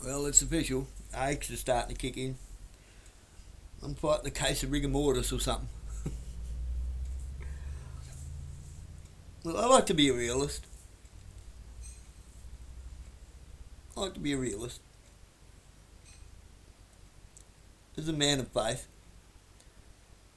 Well, it's official. Aches are starting to kick in. I'm fighting a case of rigor mortis or something. Well, I like to be a realist. I like to be a realist. As a man of faith,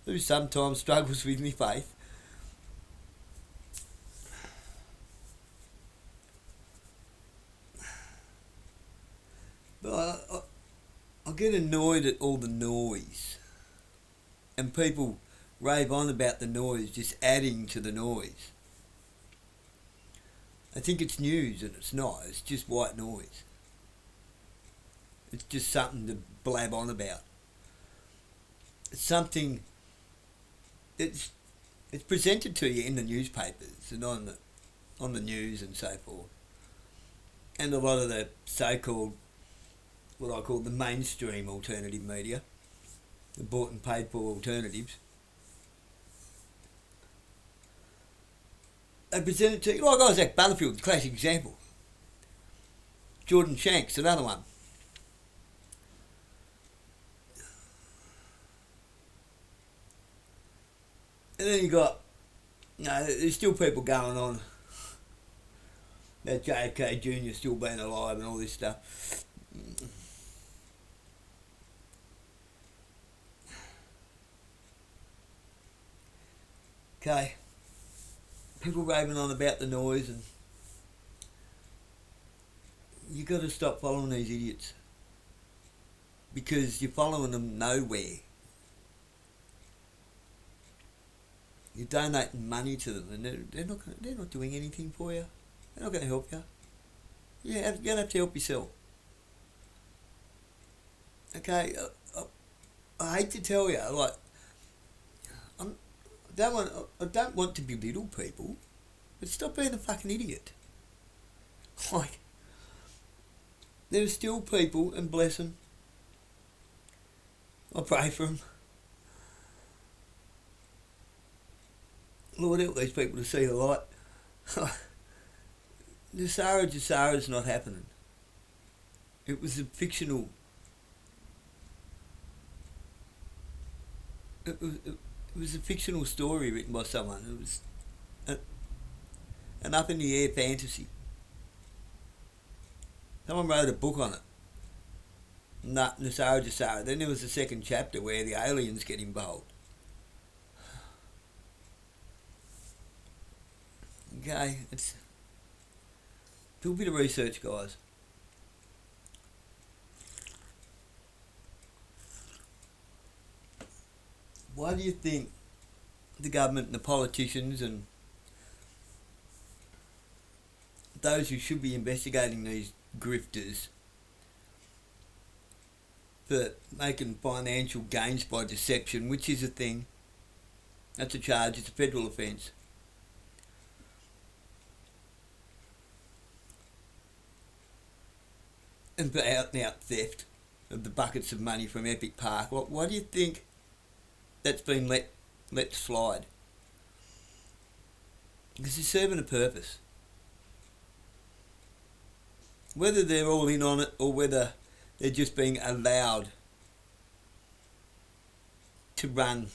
who sometimes struggles with me faith, but I get annoyed at all the noise. And people rave on about the noise, just adding to the noise. I think it's news and it's not. It's just white noise. It's just something to blab on about. It's something that's it's presented to you in the newspapers and on the news and so forth. And a lot of the so-called, what I call the mainstream alternative media, the bought and paid for alternatives, they present it to you like Isaac Butterfield, classic example. Jordan Shanks, another one. And then you got, there's still people going on that JFK Jr. still being alive and all this stuff. Okay, people raving on about the noise, and you got to stop following these idiots because you're following them nowhere. You're donating money to them, and they're not doing anything for you. They're not going to help you. You're going to have to help yourself. Okay, I hate to tell you, like, I don't want to belittle people, but stop being a fucking idiot. Like, there are still people, and bless them. I pray for them. Lord, help these people to see the light. Gesara's not happening. It was a fictional. It was a fictional story written by someone. It was an up in the air fantasy. Someone wrote a book on it. Nesara. Then there was a second chapter where the aliens get involved. Okay, do a bit of research, guys. Why do you think the government and the politicians and those who should be investigating these grifters for making financial gains by deception, which is a thing, that's a charge, it's a federal offence, and for out and out theft of the buckets of money from Epic Park, why do you think that's been let slide? Because it's serving a purpose. Whether they're all in on it or whether they're just being allowed to run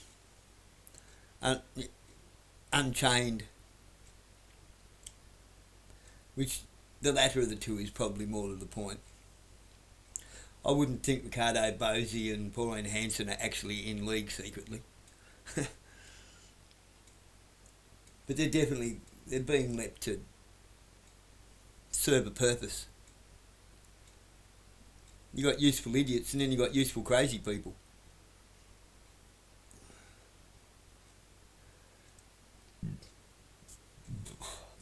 unchained, which the latter of the two is probably more to the point. I wouldn't think Ricardo Bosi and Pauline Hanson are actually in league secretly. But they're being let to serve a purpose. You got useful idiots and then you got useful crazy people.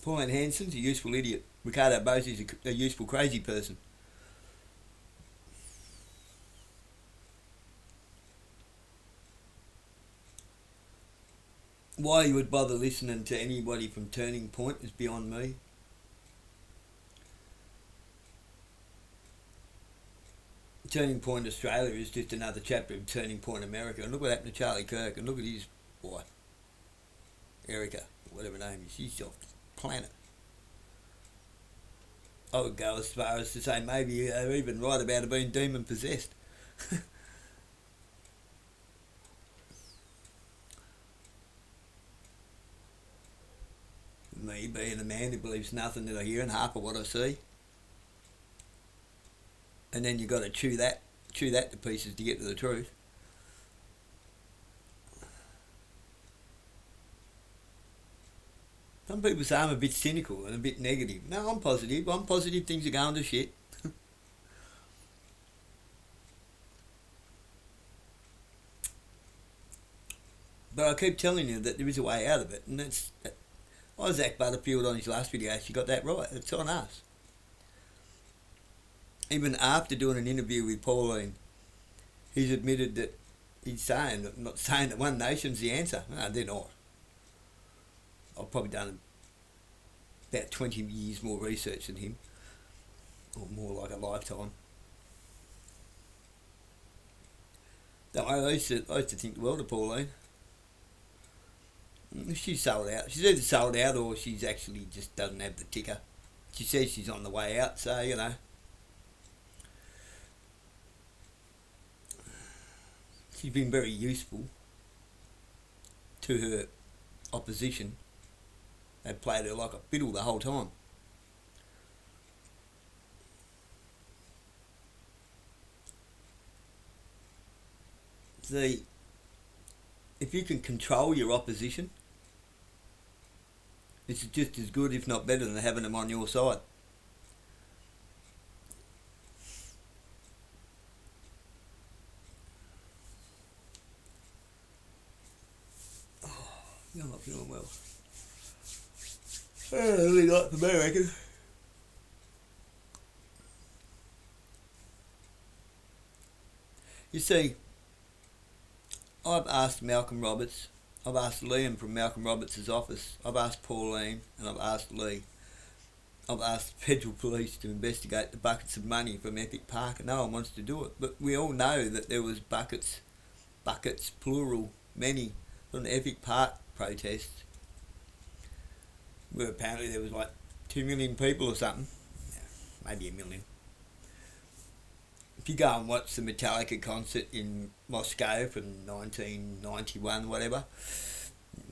Pauline Hanson's a useful idiot. Ricardo Bosi's a useful crazy person. Why you would bother listening to anybody from Turning Point is beyond me. Turning Point Australia is just another chapter of Turning Point America. And look what happened to Charlie Kirk, and look at his wife, Erica, whatever her name is. She's off the planet. I would go as far as to say maybe they're even right about it being demon possessed. Me being a man who believes nothing that I hear and half of what I see, and then you got to chew that to pieces to get to the truth. Some people say I'm a bit cynical and a bit negative. No, I'm positive. I'm positive things are going to shit. But I keep telling you that there is a way out of it, and that's Isaac Butterfield on his last video actually got that right. It's on us. Even after doing an interview with Pauline, he's admitted that I'm not saying that one nation's the answer. No, they're not. I've probably done about 20 years more research than him, or more like a lifetime. Don't worry, I used to think the world of Pauline. She's sold out. She's either sold out or she's actually just doesn't have the ticker. She says she's on the way out, so, you know. She's been very useful to her opposition. They played her like a fiddle the whole time. See, if you can control your opposition, it's just as good, if not better, than having them on your side. Oh, you're not feeling well. Really not for me, I reckon. You see, I've asked Malcolm Roberts, I've asked Liam from Malcolm Roberts' office, I've asked Pauline, and I've asked Lee. I've asked federal police to investigate the buckets of money from Epic Park, and no one wants to do it. But we all know that there was buckets, plural, many, from the Epic Park protests, where apparently there was like 2 million people or something. Yeah, maybe 1 million. If you go and watch the Metallica concert in Moscow from 1991, whatever,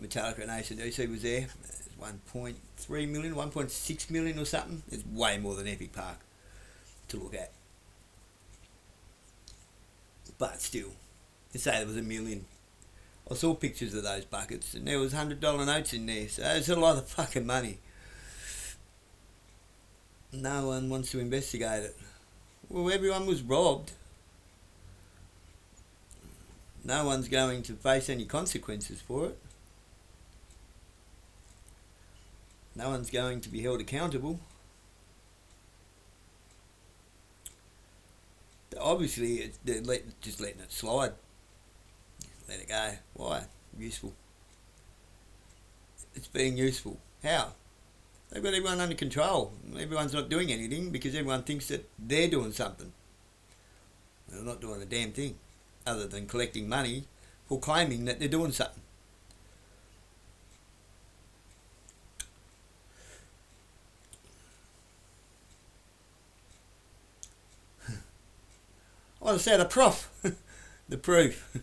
Metallica and AC/DC was there. There's 1.3 million, 1.6 million or something. It's way more than Epic Park to look at. But still, let's say there was 1 million. I saw pictures of those buckets and there was $100 notes in there, so it's a lot of fucking money. No one wants to investigate it. Well, everyone was robbed. No one's going to face any consequences for it. No one's going to be held accountable. Obviously, they're just letting it slide. Let it go. Why? Useful. It's being useful. How? They've got everyone under control. Everyone's not doing anything because everyone thinks that they're doing something. They're not doing a damn thing other than collecting money for claiming that they're doing something. I want to say the proof. The proof.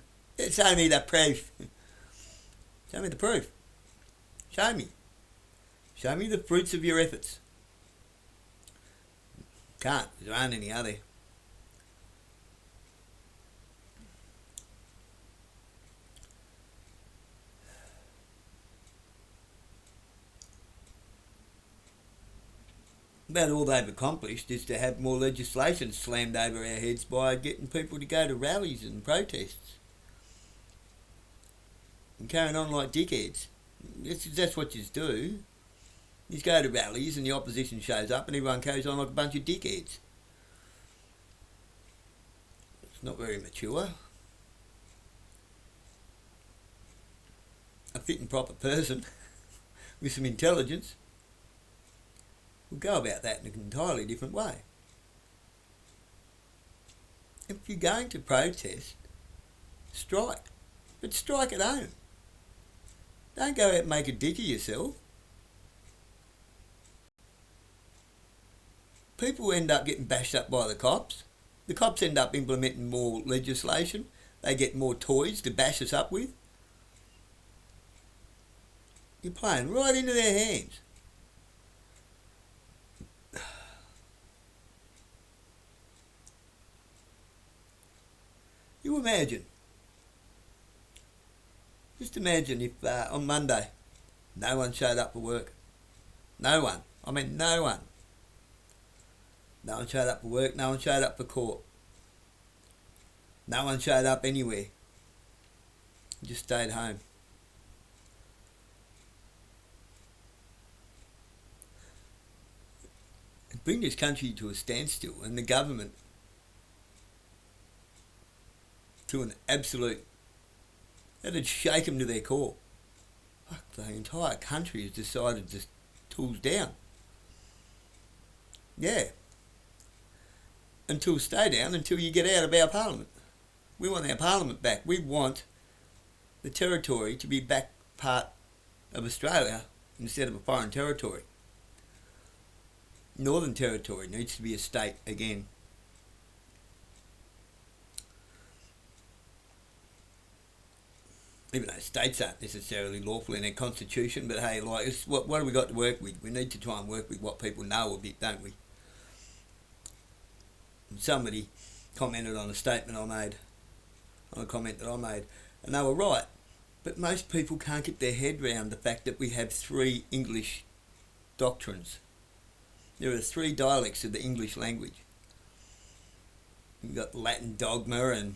Show me the proof. Show me the proof. Show me. Show me the fruits of your efforts. Can't. There aren't any, are there? About all they've accomplished is to have more legislation slammed over our heads by getting people to go to rallies and protests. And carrying on like dickheads. That's what you do. You go to rallies and the opposition shows up and everyone carries on like a bunch of dickheads. It's not very mature. A fit and proper person with some intelligence will go about that in an entirely different way. If you're going to protest, strike. But strike at home. Don't go out and make a dick of yourself. people end up getting bashed up by the cops. The cops end up implementing more legislation. They get more toys to bash us up with. You're playing right into their hands. You imagine. Just imagine if on Monday no one showed up for work. No one. I mean no one. No one showed up for work. No one showed up for court. No one showed up anywhere. Just stayed home. And bring this country to a standstill and the government to an absolute... That'd shake them to their core. Fuck, the entire country has decided to tools down. Yeah. Stay down until you get out of our parliament. We want our parliament back. We want the territory to be back part of Australia instead of a foreign territory. Northern Territory needs to be a state again. Even though states aren't necessarily lawful in their constitution, but hey, like, what have we got to work with? We need to try and work with what people know a bit, don't we? And somebody commented on a statement I made, on a comment that I made, and they were right. But most people can't get their head round the fact that we have 3 English doctrines. There are 3 dialects of the English language. You've got Latin dogma and,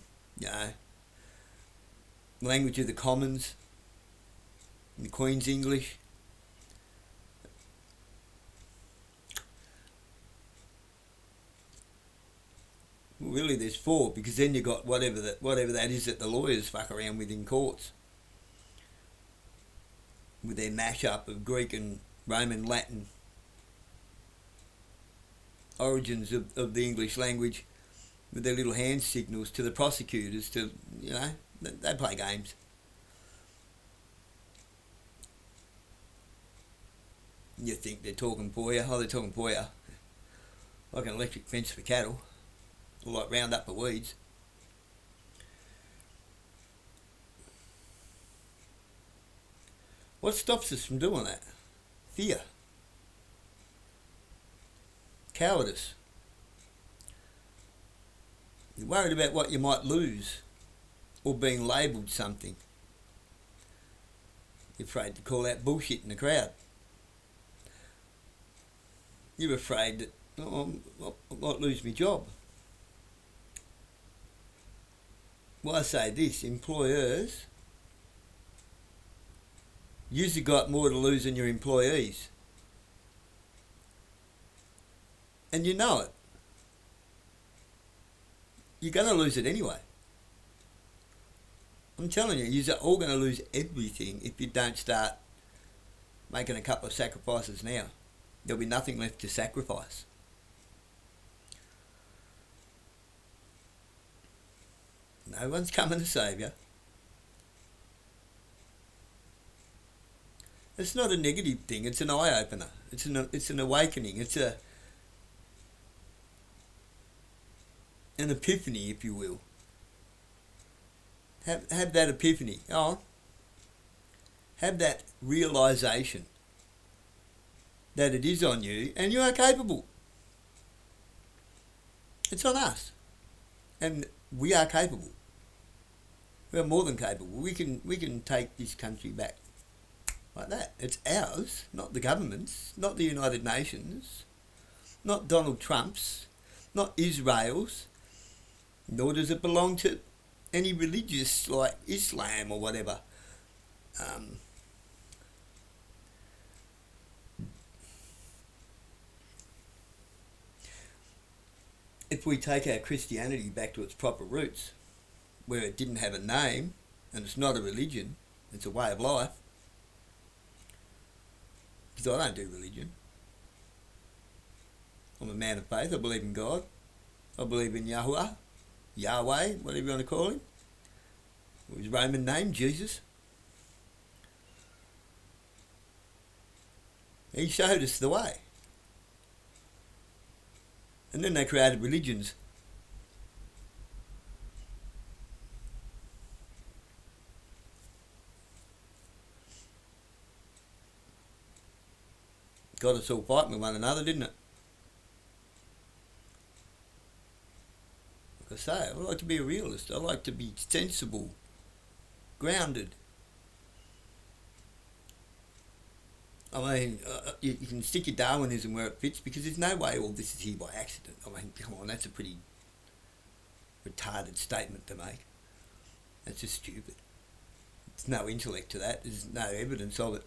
language of the Commons, and the Queen's English. Well, really, there's 4, because then you've got whatever that is that the lawyers fuck around with in courts, with their mash-up of Greek and Roman Latin origins of the English language, with their little hand signals to the prosecutors to, they play games. You think they're talking for you. Oh, they're talking for you. Like an electric fence for cattle. Or like Roundup for weeds. What stops us from doing that? Fear. Cowardice. You're worried about what you might lose, or being labelled something. You're afraid to call out bullshit in the crowd. You're afraid that I might lose my job. Well, I say this, employers, you've got more to lose than your employees. And you know it. You're going to lose it anyway. I'm telling you, you're all going to lose everything if you don't start making a couple of sacrifices now. There'll be nothing left to sacrifice. No one's coming to save you. It's not a negative thing, it's an eye-opener. It's an awakening. It's an epiphany, if you will. Have that epiphany. Have that realisation that it is on you and you are capable. It's on us. And we are capable. We are more than capable. We can take this country back like that. It's ours, not the government's, not the United Nations, not Donald Trump's, not Israel's, nor does it belong to any religious like Islam or whatever. If we take our Christianity back to its proper roots, where it didn't have a name, and it's not a religion, it's a way of life, because I don't do religion. I'm a man of faith. I believe in God. I believe in Yahweh, whatever you want to call him. Or his Roman name, Jesus. He showed us the way. And then they created religions. Got us all fighting with one another, didn't it? Like I say, I like to be a realist. I like to be sensible, grounded. I mean, you can stick your Darwinism where it fits because there's no way all this is here by accident. I mean, come on, that's a pretty retarded statement to make. That's just stupid. There's no intellect to that. There's no evidence of it.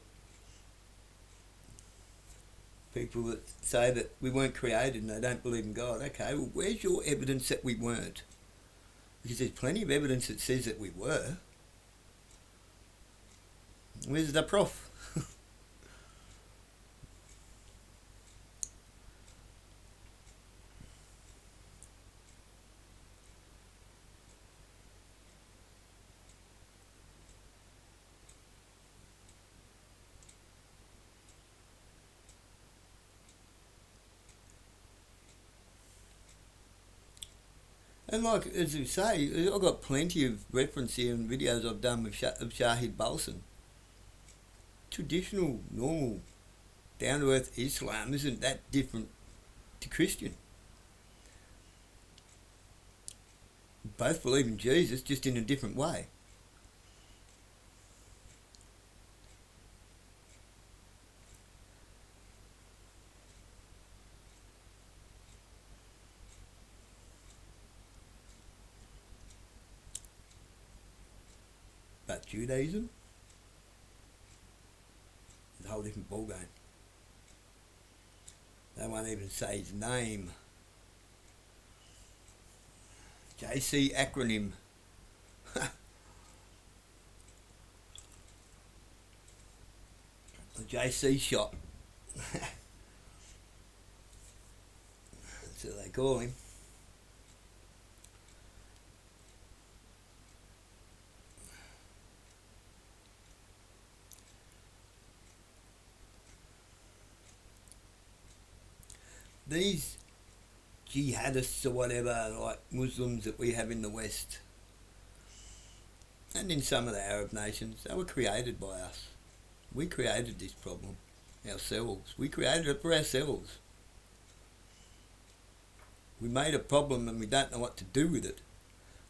People that say that we weren't created and they don't believe in God. Okay, well, where's your evidence that we weren't? Because there's plenty of evidence that says that we were. Where's the proof? And like as you say, I've got plenty of reference here and videos I've done with of Shahid Balsan. Traditional, normal, down-to-earth Islam isn't that different to Christian. Both believe in Jesus, just in a different way. But Judaism is a whole different ballgame. They won't even say his name. JC acronym. The JC shot. That's what they call him. These jihadists or whatever, like Muslims that we have in the West, and in some of the Arab nations, they were created by us. We created this problem ourselves. We created it for ourselves. We made a problem and we don't know what to do with it.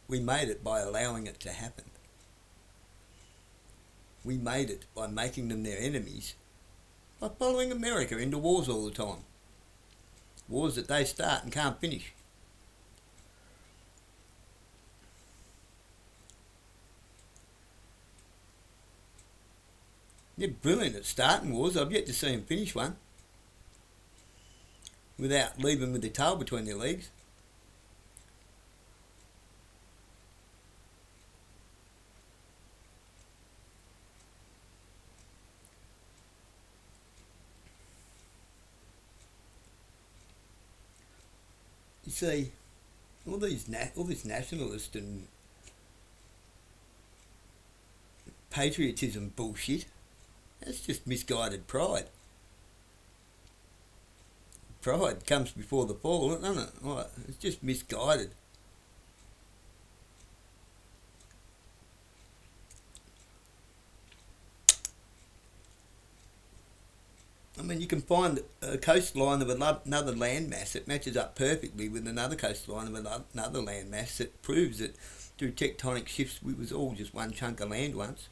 We made it by allowing it to happen. We made it by making them their enemies, by following America into wars all the time. Wars that they start and can't finish. They're brilliant at starting wars. I've yet to see them finish one without leaving with their tail between their legs. You see, all this nationalist and patriotism bullshit, that's just misguided pride. Pride comes before the fall, doesn't it? Right, it's just misguided. I mean, you can find a coastline of another landmass that matches up perfectly with another coastline of another landmass that proves that through tectonic shifts we was all just one chunk of land once.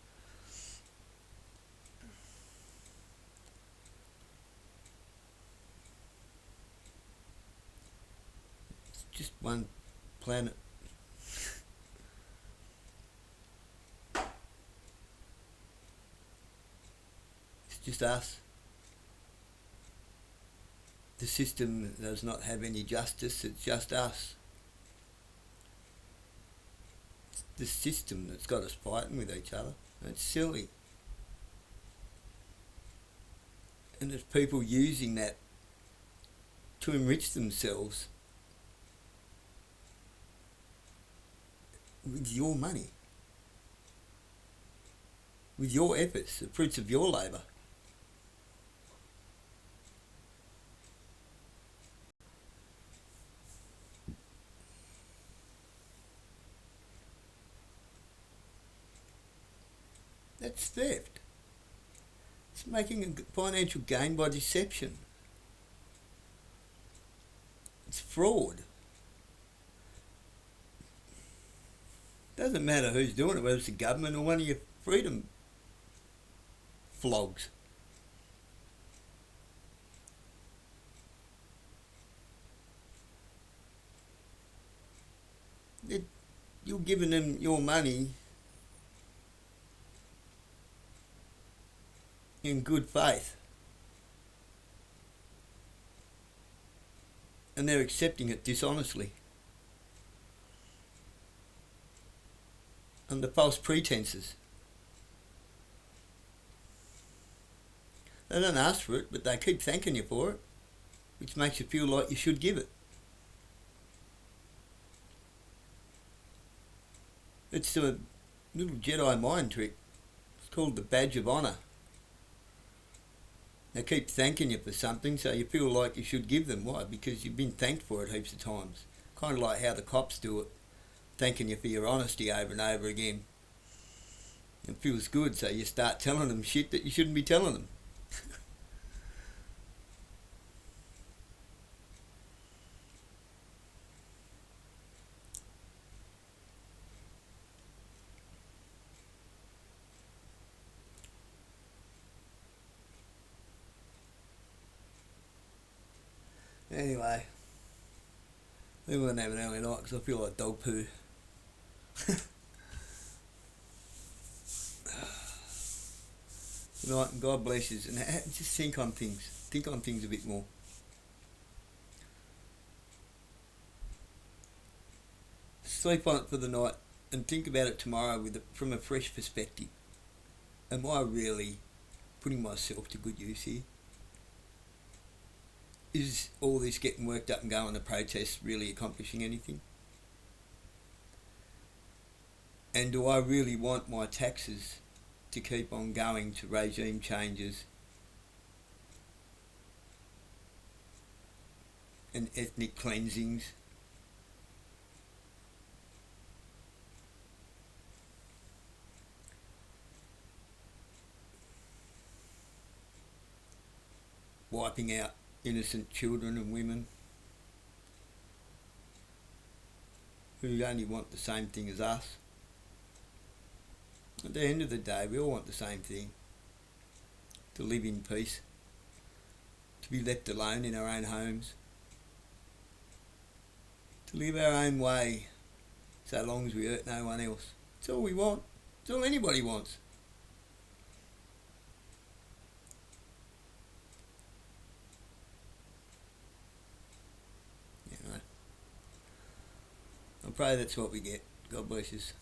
It's just one planet. It's just us. The system does not have any justice, it's just us. It's the system that's got us fighting with each other. It's silly. And there's people using that to enrich themselves with your money, with your efforts, the fruits of your labour. That's theft. It's making a financial gain by deception. It's fraud. Doesn't matter who's doing it, whether it's the government or one of your freedom flogs. You're giving them your money in good faith, and they're accepting it dishonestly under false pretenses. They don't ask for it, but they keep thanking you for it, which makes you feel like you should give it. It's a little Jedi mind trick. It's called the badge of honour. They keep thanking you for something, so you feel like you should give them. Why? Because you've been thanked for it heaps of times. Kind of like how the cops do it, thanking you for your honesty over and over again. It feels good, so you start telling them shit that you shouldn't be telling them. Anyway, we won't have an early night because I feel like dog poo. Good night and God bless you. And just think on things. Think on things a bit more. Sleep on it for the night and think about it tomorrow from a fresh perspective. Am I really putting myself to good use here? Is all this getting worked up and going to protests really accomplishing anything? And do I really want my taxes to keep on going to regime changes and ethnic cleansings? Wiping out innocent children and women who only want the same thing as us. At the end of the day, we all want the same thing. To live in peace. To be left alone in our own homes. To live our own way, so long as we hurt no one else. It's all we want. It's all anybody wants. I pray that's what we get. God bless us.